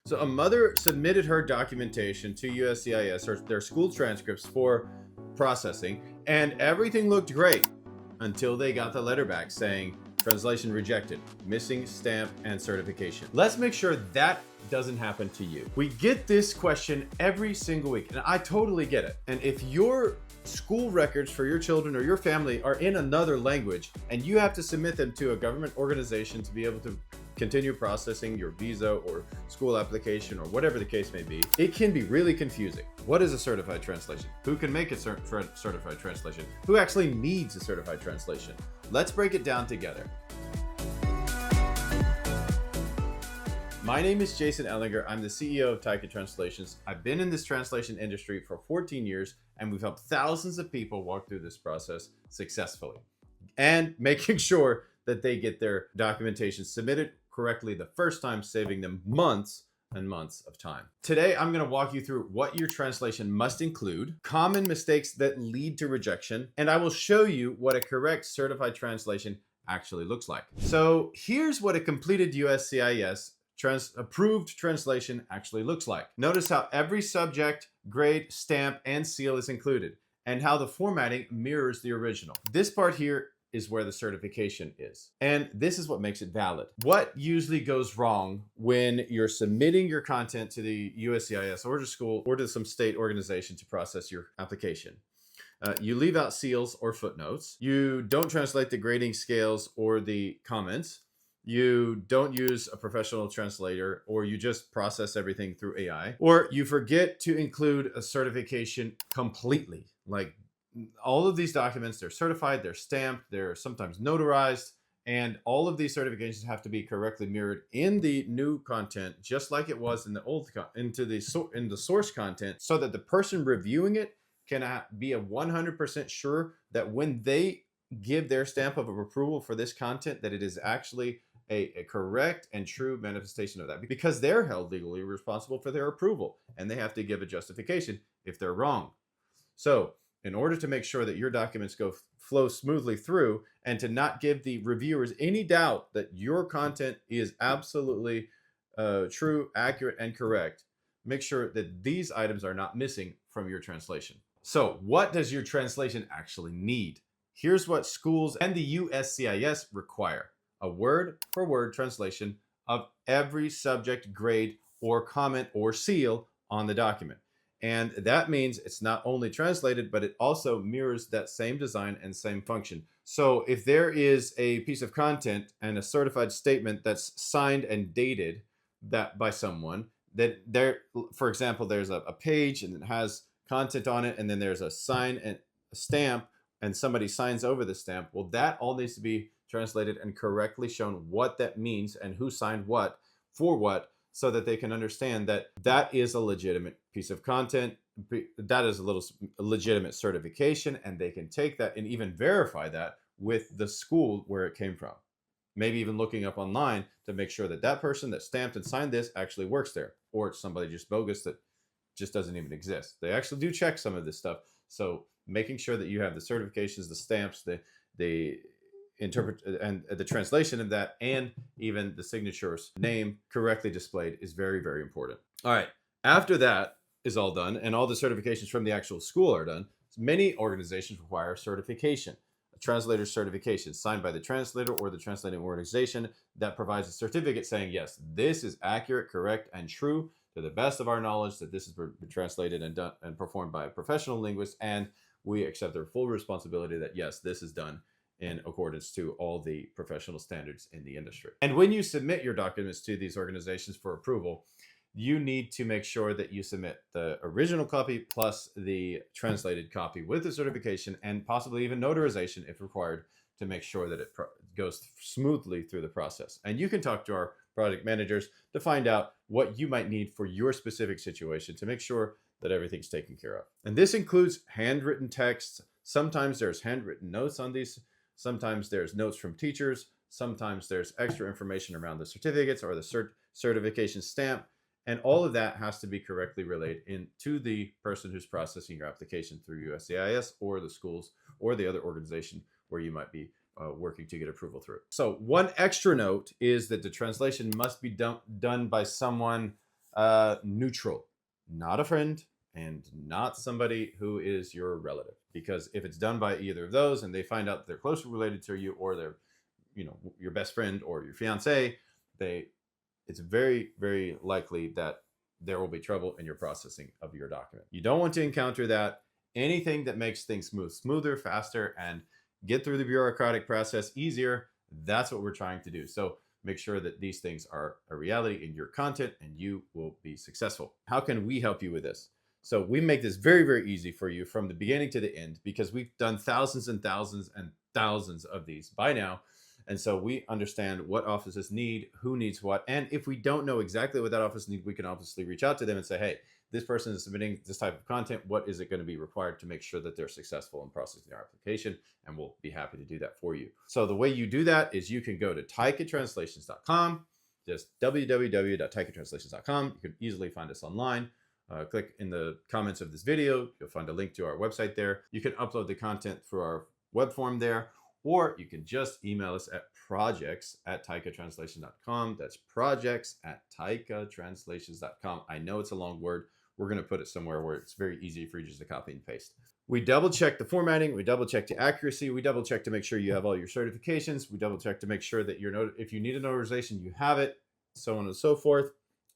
So a mother submitted her documentation to USCIS, or their school transcripts, for processing, and everything looked great until they got the letter back saying translation rejected, missing stamp and certification. Let's make sure that doesn't happen to you. We get this question every single week, and I totally get it. And if your school records for your children or your family are in another language and you have to submit them to a government organization to be able to continue processing your visa or school application or whatever the case may be, it can be really confusing. What is a certified translation? Who can make a certified translation? Who actually needs a certified translation? Let's break it down together. My name is Jason Ellinger. I'm the CEO of TaikaTranslations. I've been in this translation industry for 14 years, and we've helped thousands of people walk through this process successfully and making sure that they get their documentation submitted correctly the first time, saving them months and months of time. Today, I'm going to walk you through what your translation must include, common mistakes that lead to rejection, and I will show you what a correct certified translation actually looks like. So here's what a completed USCIS approved translation actually looks like. Notice how every subject, grade, stamp, and seal is included, and how the formatting mirrors the original. This part here is where the certification is. And this is what makes it valid. What usually goes wrong when you're submitting your content to the USCIS or to school or to some state organization to process your application? You leave out seals or footnotes. You don't translate the grading scales or the comments. You don't use a professional translator, or you just process everything through AI, or you forget to include a certification completely. Like, all of these documents, they're certified, they're stamped, they're sometimes notarized, and all of these certifications have to be correctly mirrored in the new content, just like it was in the old in the source content, so that the person reviewing it can be 100% sure that when they give their stamp of approval for this content, that it is actually a correct and true manifestation of that, because they're held legally responsible for their approval, and they have to give a justification if they're wrong. So in order to make sure that your documents flow smoothly through, and to not give the reviewers any doubt that your content is absolutely true, accurate, and correct, make sure that these items are not missing from your translation. So what does your translation actually need? Here's what schools and the USCIS require: a word-for-word translation of every subject, grade, or comment or seal on the document. And that means it's not only translated, but it also mirrors that same design and same function. So if there is a piece of content and a certified statement that's signed and dated by someone, that there, for example, there's a page and it has content on it, and then there's a sign and a stamp, and somebody signs over the stamp. Well, that all needs to be translated and correctly shown what that means and who signed what for what, so that they can understand that that is a legitimate piece of content, that is a legitimate certification, and they can take that and even verify that with the school where it came from. Maybe even looking up online to make sure that that person that stamped and signed this actually works there, or it's somebody just bogus that just doesn't even exist. They actually do check some of this stuff. So making sure that you have the certifications, the stamps, the interpret and the translation of that, and even the signature's name correctly displayed is very, very important. All right. After that is all done and all the certifications from the actual school are done, many organizations require certification, a translator certification signed by the translator or the translating organization that provides a certificate saying, yes, this is accurate, correct, and true to the best of our knowledge, that this has been translated and done and performed by a professional linguist, and we accept their full responsibility that, yes, this is done in accordance to all the professional standards in the industry. And when you submit your documents to these organizations for approval, you need to make sure that you submit the original copy plus the translated copy with the certification, and possibly even notarization if required, to make sure that it goes smoothly through the process. And you can talk to our project managers to find out what you might need for your specific situation to make sure that everything's taken care of. And this includes handwritten texts. Sometimes there's handwritten notes on these. Sometimes there's notes from teachers. Sometimes there's extra information around the certificates or the certification stamp. And all of that has to be correctly relayed to the person who's processing your application through USCIS or the schools or the other organization where you might be working to get approval through. So one extra note is that the translation must be done by someone Neutral, not a friend and not somebody who is your relative. Because if it's done by either of those and they find out they're closely related to you, or they're, your best friend or your fiance, it's very, very likely that there will be trouble in your processing of your document. You don't want to encounter that. Anything that makes things move smoother, faster, and get through the bureaucratic process easier, that's what we're trying to do. So make sure that these things are a reality in your content and you will be successful. How can we help you with this? So we make this very, very easy for you from the beginning to the end, because we've done thousands and thousands and thousands of these by now. And so we understand what offices need, who needs what. And if we don't know exactly what that office needs, we can obviously reach out to them and say, hey, this person is submitting this type of content. What is it going to be required to make sure that they're successful in processing their application? And we'll be happy to do that for you. So the way you do that is you can go to TaikaTranslations.com, just www.TaikaTranslations.com. You can easily find us online. Click in the comments of this video. You'll find a link to our website there. You can upload the content through our web form there, or you can just email us at projects@TaikaTranslations.com. That's projects@TaikaTranslations.com. I know it's a long word. We're going to put it somewhere where it's very easy for you just to copy and paste. We double check the formatting. We double check the accuracy. We double check to make sure you have all your certifications. We double check to make sure that if you need a notarization, you have it, so on and so forth.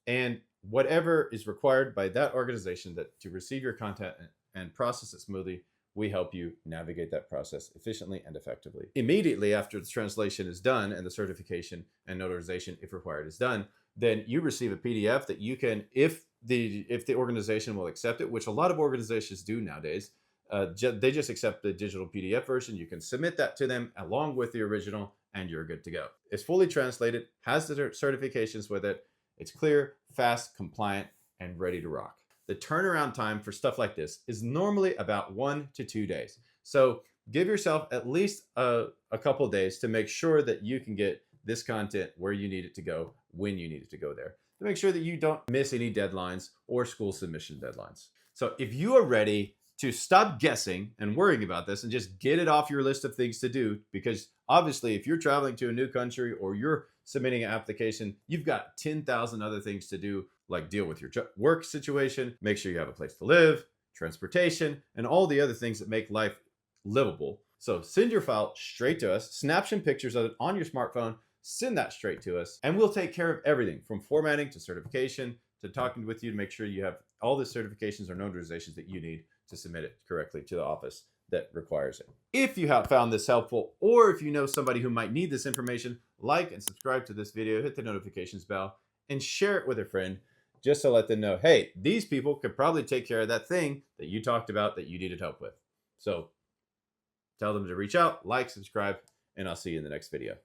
And whatever is required by that organization to receive your content and process it smoothly, we help you navigate that process efficiently and effectively. Immediately after the translation is done and the certification and notarization, if required, is done, then you receive a PDF that you can, if the organization will accept it, which a lot of organizations do nowadays, they just accept the digital PDF version. You can submit that to them along with the original, and you're good to go. It's fully translated, has the certifications with it. It's clear, fast, compliant, and ready to rock. The turnaround time for stuff like this is normally about 1 to 2 days. So give yourself at least a couple days to make sure that you can get this content where you need it to go, when you need it to go there, to make sure that you don't miss any deadlines or school submission deadlines. So if you are ready to stop guessing and worrying about this and just get it off your list of things to do, because obviously if you're traveling to a new country or you're submitting an application, you've got 10,000 other things to do, like deal with your work situation, make sure you have a place to live, transportation, and all the other things that make life livable. So send your file straight to us, snap some pictures of it on your smartphone, send that straight to us, and we'll take care of everything from formatting to certification to talking with you to make sure you have all the certifications or notarizations that you need to submit it correctly to the office that requires it. If you have found this helpful, or if you know somebody who might need this information, like and subscribe to this video, hit the notifications bell, and share it with a friend, just to let them know, hey, these people could probably take care of that thing that you talked about that you needed help with. So tell them to reach out, like, subscribe, and I'll see you in the next video.